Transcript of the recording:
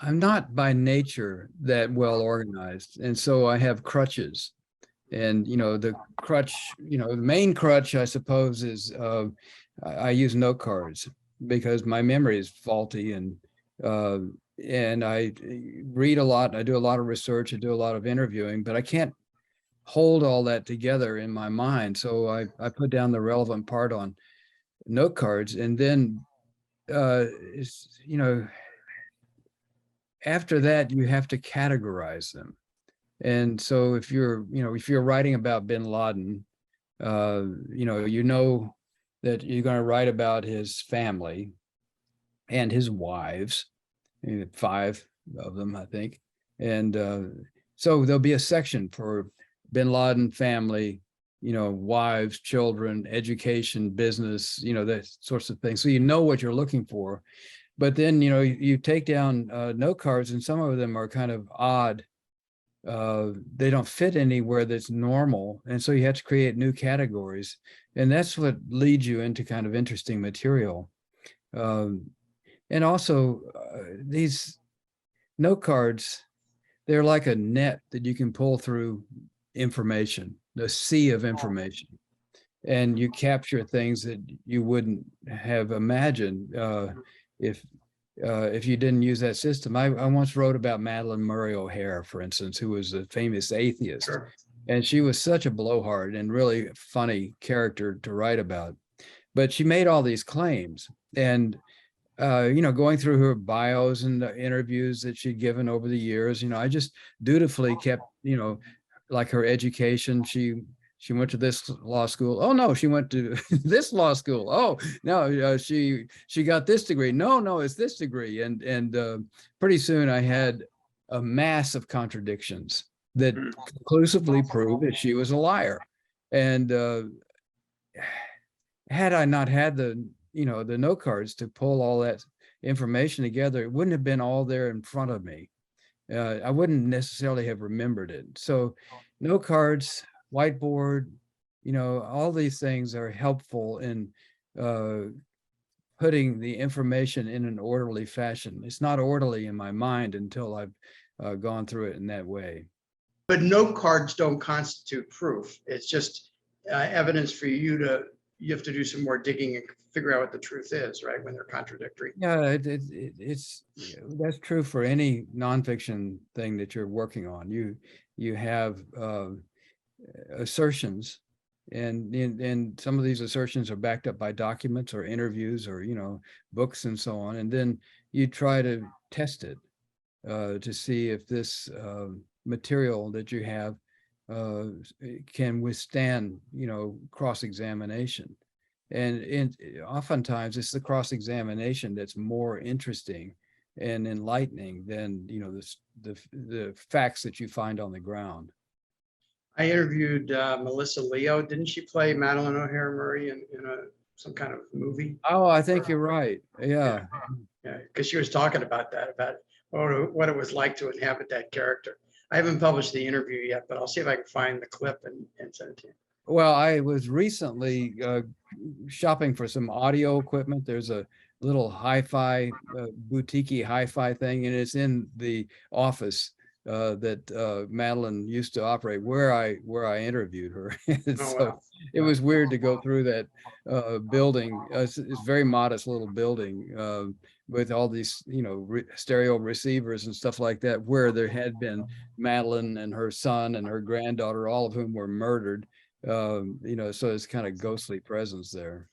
I'm not by nature that well organized, and so I have crutches. And the crutch, the main crutch, I suppose, is I use note cards because my memory is faulty, uh, and I read a lot. I do a lot of research. I do a lot of interviewing, but I can't hold all that together in my mind. So I put down the relevant part on note cards, and then it's, after that you have to categorize them. And so if you're writing about bin Laden, you know that you're going to write about his family and his wives, 5 of them, I think. And so there'll be a section for bin Laden family, wives, children, education, business, that sorts of things. So you know what you're looking for. But then, you take down note cards, and some of them are kind of odd. They don't fit anywhere that's normal. And so you have to create new categories. And that's what leads you into kind of interesting material. And also these note cards, they're like a net that you can pull through information, the sea of information. And you capture things that you wouldn't have imagined if you didn't use that system. I once wrote about Madeleine Murray O'Hair, for instance, who was a famous atheist. Sure. And she was such a blowhard and really funny character to write about. But she made all these claims. And, going through her bios and the interviews that she'd given over the years, I just dutifully kept, like her education. She went to this law school. Oh no, she went to this law school. Oh no, she got this degree. No, it's this degree. And pretty soon I had a mass of contradictions that conclusively proved that she was a liar. And had I not had the note cards to pull all that information together, it wouldn't have been all there in front of me. I wouldn't necessarily have remembered it. So note cards, whiteboard, all these things are helpful in putting the information in an orderly fashion. It's not orderly in my mind until I've gone through it in that way. But note cards don't constitute proof. It's just evidence for you have to do some more digging and figure out what the truth is, right? When they're contradictory. Yeah, it's that's true for any nonfiction thing that you're working on. You have assertions, and some of these assertions are backed up by documents or interviews or books and so on, and then you try to test it to see if this material that you have can withstand cross-examination. And oftentimes it's the cross-examination that's more interesting and enlightening than the facts that you find on the ground. I interviewed Melissa Leo. Didn't she play Madeleine O'Hair Murray in some kind of movie? Oh, I think you're right. Yeah. Yeah, because she was talking about that, about what it was like to inhabit that character. I haven't published the interview yet, but I'll see if I can find the clip and send it to you. Well, I was recently shopping for some audio equipment. There's a little hi-fi, boutique-y hi-fi thing, and it's in the office that Madeleine used to operate, where I interviewed her. So wow. It was weird to go through that building. It's a very modest little building with all these stereo receivers and stuff like that, where there had been Madeleine and her son and her granddaughter, all of whom were murdered. So it's kind of ghostly presence there.